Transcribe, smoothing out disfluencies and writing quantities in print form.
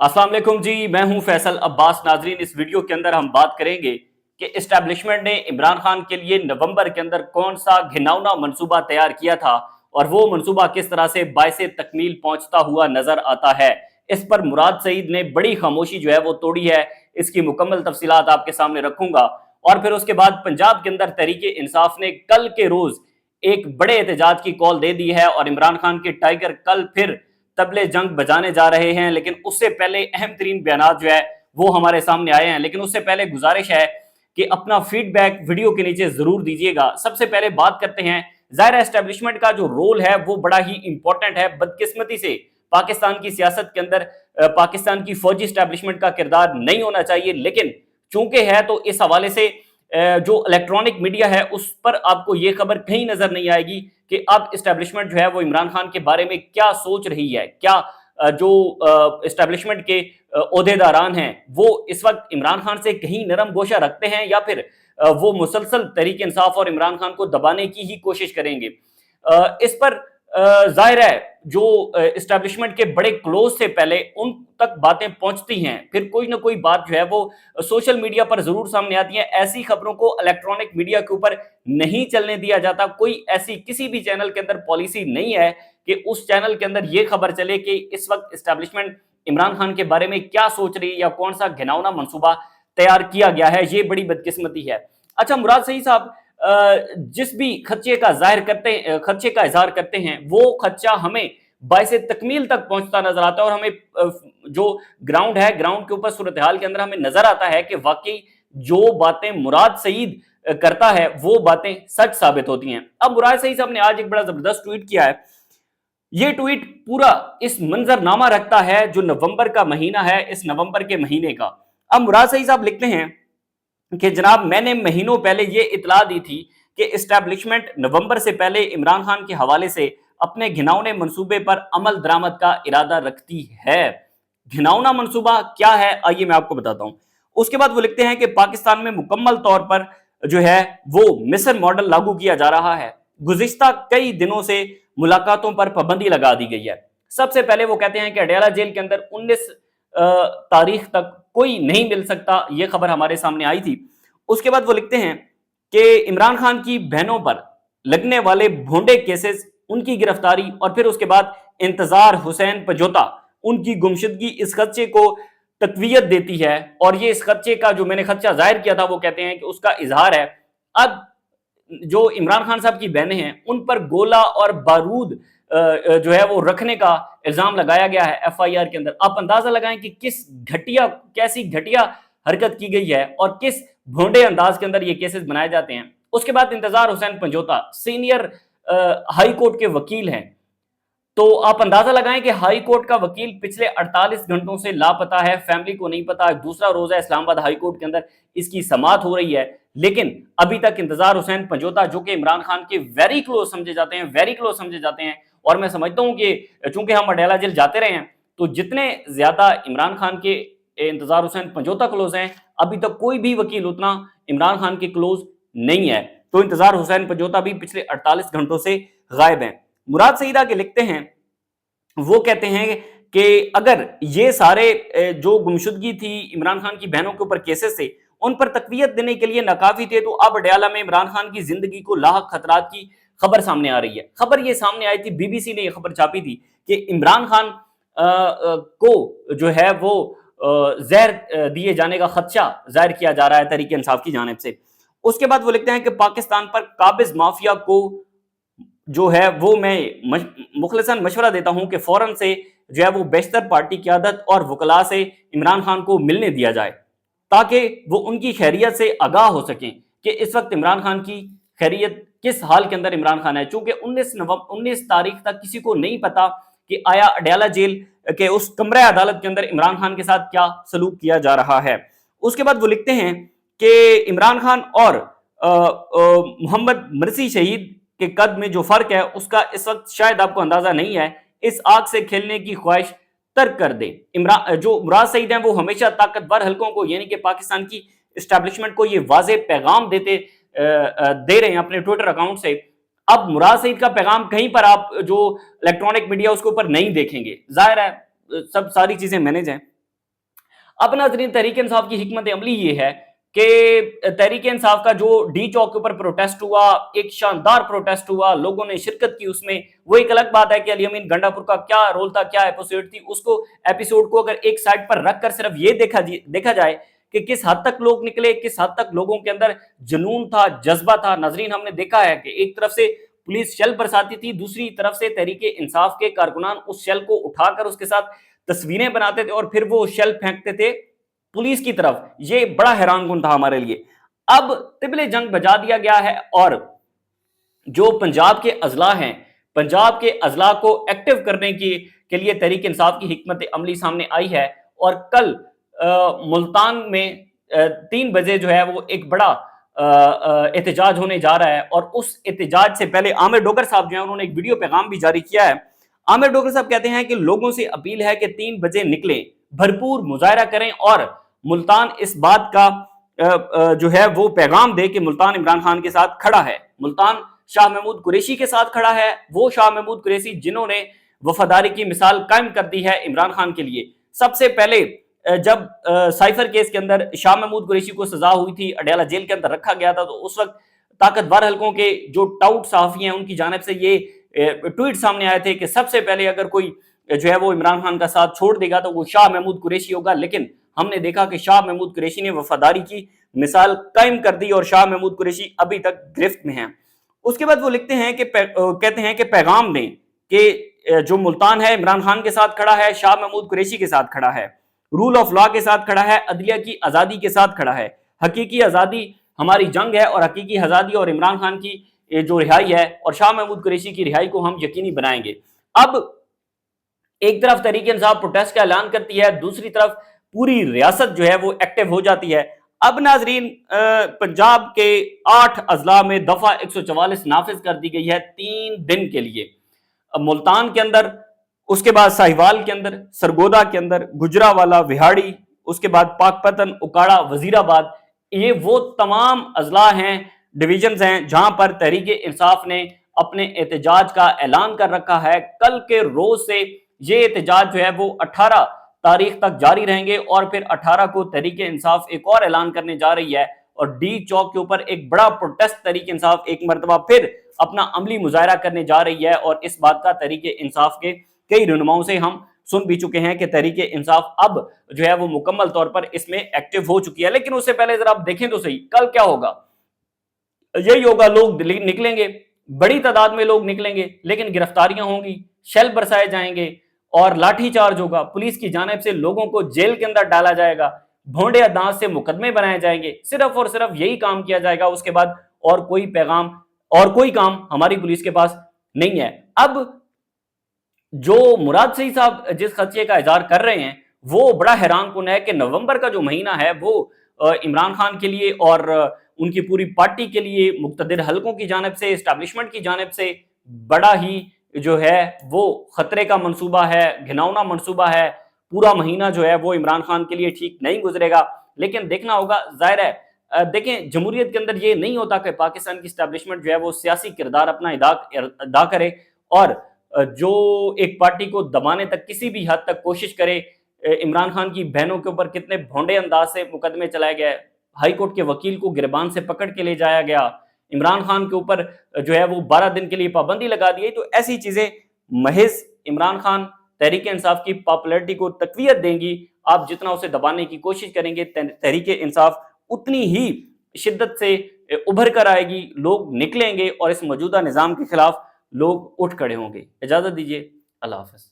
अस्सलाम वालेकुम जी, मैं हूं फैसल अब्बास। नाजरीन, इस वीडियो के अंदर हम बात करेंगे कि इस्टेब्लिशमेंट ने इमरान खान के लिए नवंबर के अंदर कौन सा घिनौना मंसूबा तैयार किया था और वो मंसूबा किस तरह से बायसे तकमील पहुंचता हुआ नजर आता है। इस पर मुराद सईद ने बड़ी खामोशी जो है वो तोड़ी है। इसकी मुकम्मल तफसीलात आपके सामने रखूंगा। और फिर उसके बाद पंजाब के अंदर तहरीक इंसाफ ने कल के रोज एक बड़े एहतजाज की कॉल दे दी है और इमरान खान के टाइगर कल फिर तबले जंग बजाने जा रहे हैं। लेकिन उससे पहले अहम तरीन बयान जो है वो हमारे सामने आए हैं। लेकिन उससे पहले गुजारिश है कि अपना फीडबैक वीडियो के नीचे जरूर दीजिएगा। सबसे पहले बात करते हैं, ज़ाहिर एस्टेब्लिशमेंट का जो रोल है वो बड़ा ही इंपॉर्टेंट है। बदकिस्मती से पाकिस्तान की सियासत के अंदर पाकिस्तान की फौजी एस्टेब्लिशमेंट का किरदार नहीं होना चाहिए, लेकिन चूंकि है तो इस हवाले से जो इलेक्ट्रॉनिक मीडिया है उस पर आपको ये खबर कहीं नजर नहीं आएगी कि अब इस्टेब्लिशमेंट जो है वो इमरान खान के बारे में क्या सोच रही है। क्या जो इस्टेब्लिशमेंट के ओहदेदारान हैं वो इस वक्त इमरान खान से कहीं नरम गोशा रखते हैं या फिर वो मुसलसल तहरीक इंसाफ और इमरान खान को दबाने की ही कोशिश करेंगे। इस पर जाहिर है जो इस्टेब्लिशमेंट के बड़े क्लोज से पहले उन तक बातें पहुंचती हैं, फिर कोई ना कोई बात जो है वो सोशल मीडिया पर जरूर सामने आती है। ऐसी खबरों को इलेक्ट्रॉनिक मीडिया के ऊपर नहीं चलने दिया जाता। कोई ऐसी किसी भी चैनल के अंदर पॉलिसी नहीं है कि उस चैनल के अंदर ये खबर चले कि इस वक्त इस्टेब्लिशमेंट इमरान खान के बारे में क्या सोच रही है या कौन सा घिनौना मंसूबा तैयार किया गया है। ये बड़ी बदकिस्मती है। अच्छा, मुराद सईद साहब जिस भी खदशे का इजहार करते हैं वो खदशा हमें बायसे तकमील तक पहुंचता नजर आता है और हमें जो ग्राउंड है, ग्राउंड के ऊपर सूरत हाल के अंदर हमें नजर आता है कि वाकई जो बातें मुराद सईद करता है वो बातें सच साबित होती हैं। अब मुराद सईद साहब ने आज एक बड़ा जबरदस्त ट्वीट किया है। ये ट्वीट पूरा इस मंजरनामा रखता है जो नवंबर का महीना है, इस नवंबर के महीने का। अब मुराद सईद साहब लिखते हैं कि जनाब, मैंने महीनों पहले ये इतला दी थी कि इस्टेब्लिशमेंट नवंबर से पहले इमरान खान के हवाले से अपने घिनौने मंसूबे पर अमल दरामद का इरादा रखती है। घिनौना मंसूबा क्या है आइए मैं आपको बताता हूं। उसके बाद वो लिखते हैं कि पाकिस्तान में मुकम्मल तौर पर जो है वो मिस्र मॉडल लागू किया जा रहा है। गुज़िश्ता कई दिनों से मुलाकातों पर पाबंदी लगा दी गई है। सबसे पहले वो कहते हैं कि अडयाला जेल के अंदर 19 तारीख तक कोई नहीं मिल सकता, यह खबर हमारे सामने आई थी। उसके बाद वो लिखते हैं कि इमरान खान की बहनों पर लगने वाले भोंडे केसेस, उनकी गिरफ्तारी और फिर उसके बाद इंतजार हुसैन पंजोता, उनकी गुमशुदगी इस खदशे को तकवीयत देती है। और ये इस खदशे का जो मैंने खदशा जाहिर किया था वो कहते हैं कि उसका इजहार है। अब जो इमरान खान साहब की बहनें हैं उन पर गोला और बारूद जो है वो रखने का इल्जाम लगाया गया है एफआईआर के अंदर। आप अंदाजा लगाएं कि कैसी घटिया हरकत की गई है और किस भोंडे अंदाज के अंदर ये केसेस बनाए जाते हैं। उसके बाद इंतजार Hussain Panjota senior high court के वकील हैं, तो आप अंदाजा लगाएं कि हाई कोर्ट का वकील पिछले 48 घंटों से लापता है, फैमिली को नहीं पता। दूसरा रोजा इस्लामाबाद हाई कोर्ट के अंदर इसकी समाअत हो रही है, लेकिन अभी तक इंतजार हुसैन पंजोता जो कि इमरान खान के वेरी क्लोज समझे जाते हैं और मैं समझता हूं कि चूंकि हम अडयाला जेल जाते रहे हैं तो जितने ज्यादा इमरान खान के इंतजार हुसैन पंजोता क्लोज हैं, अभी तक कोई भी वकील उतना इमरान खान के क्लोज नहीं है। तो इंतजार हुसैन पंजोता भी पिछले 48 घंटों से गायब हैं। मुराद सईदा के लिखते हैं, वो कहते हैं कि अगर ये सारे जो गुमशुदगी थी इमरान खान की बहनों के ऊपर केसेस थे उन पर तकवीयत देने के लिए नाकाफी थे, तो अब अडयाला में इमरान खान की जिंदगी को लाहक खतरात की खबर सामने आ रही है। खबर ये सामने आई थी, बीबीसी ने यह खबर छापी थी कि इमरान खान को जो है वो जहर दिए जाने का खदशा जाहिर किया जा रहा है तहरीक इंसाफ की जानिब से। उसके बाद वो लिखते हैं कि पाकिस्तान पर काबिज माफिया को जो है वो मैं मुखलिसन मशवरा देता हूं कि फौरन से जो है वो बेशतर पार्टी क़यादत और वकला से इमरान खान को मिलने दिया जाए ताकि वो उनकी खैरियत से आगाह हो सकें कि इस वक्त इमरान खान की खैरियत किस हाल के अंदर इमरान खान है। चूंकि 19 तारीख तक किसी को नहीं पता कि आया अडयाला जेल के उस कमरा अदालत के अंदर इमरान खान के साथ क्या सलूक किया जा रहा है। उसके बाद वो लिखते हैं कि इमरान खान और मोहम्मद मरसी शहीद के कद में जो फर्क है उसका इस वक्त शायद आपको अंदाजा नहीं है। इस आग से खेलने की ख्वाहिश तर्क कर दे। जो मुराद सईद हैं वो हमेशा ताकतवर हलकों को यानी कि पाकिस्तान की एस्टेब्लिशमेंट को ये वाज़े पैगाम दे रहे हैं अपने ट्विटर अकाउंट से। अब मुराद सईद का पैगाम कहीं पर आप जो इलेक्ट्रॉनिक मीडिया उसके ऊपर नहीं देखेंगे। जाहिर है सब सारी चीजें मैनेज हैं। अब नाज़रीन, तहरीक इंसाफ की हिकमत अमली ये है कि तहरीक इंसाफ का जो डी चौक के ऊपर प्रोटेस्ट हुआ, एक शानदार प्रोटेस्ट हुआ, लोगों ने शिरकत की उसमें। वो एक अलग बात है कि अली अमीन गंडापुर का क्या रोल था, क्या एपिसोड थी, उसको एपिसोड को अगर एक साइड पर रखकर सिर्फ ये देखा जाए कि किस हद तक लोग निकले, किस हद तक लोगों के अंदर जुनून था, जज्बा था। नाजरीन, हमने देखा है कि एक तरफ से पुलिस शेल बरसाती थी, दूसरी तरफ से तहरीक इंसाफ के कारकुनान उस शेल को उठाकर उसके साथ तस्वीरें बनाते थे और फिर वो शेल फेंकते थे पुलिस की तरफ। ये बड़ा हैरानकुन था हमारे लिए। अब तिबले जंग बजा दिया गया है और जो पंजाब के अजला हैं, पंजाब के अजला को एक्टिव करने के लिए तहरीक इंसाफ की हिकमत अमली सामने आई है। और कल मुल्तान में 3 बजे जो है वो एक बड़ा एहतजाज होने जा रहा है। और उस एहतजाज से पहले आमिर डोगर साहब जो है उन्होंने एक वीडियो पैगाम भी जारी किया है। आमिर डोगर साहब कहते हैं कि लोगों से अपील है कि 3 बजे निकलें, भरपूर मुजाहरा करें और मुल्तान इस बात का जो है वो पैगाम दे कि मुल्तान इमरान खान के साथ खड़ा है, मुल्तान शाह महमूद कुरैशी के साथ खड़ा है। वो शाह महमूद कुरैशी जिन्होंने वफादारी की मिसाल कायम कर दी है इमरान खान के लिए। सबसे पहले जब साइफर केस के अंदर शाह महमूद कुरैशी को सजा हुई थी, अडयाला जेल के अंदर रखा गया था, तो उस वक्त ताकतवर हलकों के जो टाउट सहाफी हैं उनकी जानिब से ये ट्वीट सामने आए थे कि सबसे पहले अगर कोई जो है वो इमरान खान का साथ छोड़ देगा तो वो शाह महमूद कुरैशी होगा। लेकिन हमने देखा कि शाह महमूद कुरैशी ने वफादारी की मिसाल कायम कर दी और शाह महमूद कुरैशी अभी तक गिरफ्त में हैं। उसके बाद वो लिखते हैं कि कहते हैं कि पैगाम दें कि जो मुल्तान है इमरान खान के साथ खड़ा है, शाह महमूद कुरैशी के साथ खड़ा है, रूल ऑफ लॉ के साथ खड़ा है, अदलिया की आजादी के साथ खड़ा है। हकीकी आजादी हमारी जंग है और हकीकी आजादी और इमरान खान की जो रिहाई है और शाह महमूद कुरैशी की रिहाई को हम यकीनी बनाएंगे। अब एक तरफ तहरीक इंसाफ प्रोटेस्ट का ऐलान करती है, दूसरी तरफ पूरी रियासत जो है वो एक्टिव हो जाती है। अब नाजरीन, पंजाब के 8 अजला में दफा 144 नाफिज कर दी गई है 3 दिन के लिए। मुल्तान के अंदर, उसके बाद साहिवाल के अंदर, सरगोदा के अंदर, गुजरावाला, विहाड़ी, उसके बाद पाकपतन, उकाड़ा, वजीराबाद, ये वो तमाम अजला हैं, डिवीजन हैं जहां पर तहरीक इंसाफ ने अपने एहतजाज का ऐलान कर रखा है। कल के रोज से ये एहतजाज जो है वो 18 तारीख तक जारी रहेंगे और फिर 18 को तहरीक इंसाफ एक और ऐलान करने जा रही है और डी चौक के ऊपर एक बड़ा प्रोटेस्ट तहरीक इंसाफ एक मरतबा फिर अपना अमली मुजाहरा करने जा रही है। और इस बात का तहरीक इंसाफ के कई रहनुमाओं से हम सुन भी चुके हैं कि तहरीक इंसाफ अब जो है वो मुकम्मल तौर पर इसमें एक्टिव हो चुकी है। लेकिन उससे पहले जरा आप देखें तो सही, कल क्या होगा। यही होगा, लोग निकलेंगे, बड़ी तादाद में लोग निकलेंगे, लेकिन गिरफ्तारियां होंगी, शेल बरसाए जाएंगे और लाठीचार्ज होगा। पुलिस की जानिब से लोगों को जेल के अंदर डाला जाएगा, भोंडे अंदाज से मुकदमे बनाए जाएंगे, सिर्फ और सिर्फ यही काम किया जाएगा। उसके बाद और कोई पैगाम और कोई काम हमारी पुलिस के पास नहीं है। अब जो मुराद सईद साहब जिस खदशे का इजहार कर रहे हैं वो बड़ा हैरानकुन है कि नवंबर का जो महीना है वो इमरान खान के लिए और उनकी पूरी पार्टी के लिए मुक्तदिर हलकों की जानिब से, एस्टैब्लिशमेंट की जानिब से बड़ा ही जो है वो खतरे का मंसूबा है, घिनौना मंसूबा है। पूरा महीना जो है वो इमरान खान के लिए ठीक नहीं गुजरेगा। लेकिन देखना होगा, जाहिर है देखें, जमहूरियत के अंदर ये नहीं होता कि पाकिस्तान की एस्टैब्लिशमेंट जो है वो सियासी किरदार अपना अदा करे और जो एक पार्टी को दबाने तक किसी भी हद तक कोशिश करे। इमरान खान की बहनों के ऊपर कितने भोंडे अंदाज से मुकदमे चलाए गए, हाई कोर्ट के वकील को गिरबान से पकड़ के ले जाया गया, इमरान खान के ऊपर जो है वो 12 दिन के लिए पाबंदी लगा दी। तो ऐसी चीजें महज इमरान खान तहरीक इंसाफ की पॉपुलैरिटी को तकवीयत देंगी। आप जितना उसे दबाने की कोशिश करेंगे तहरीक इंसाफ उतनी ही शिद्दत से उभर कर आएगी, लोग निकलेंगे और इस मौजूदा निजाम के खिलाफ लोग उठ खड़े होंगे। इजाजत दीजिए, अल्लाह हाफ़िज़।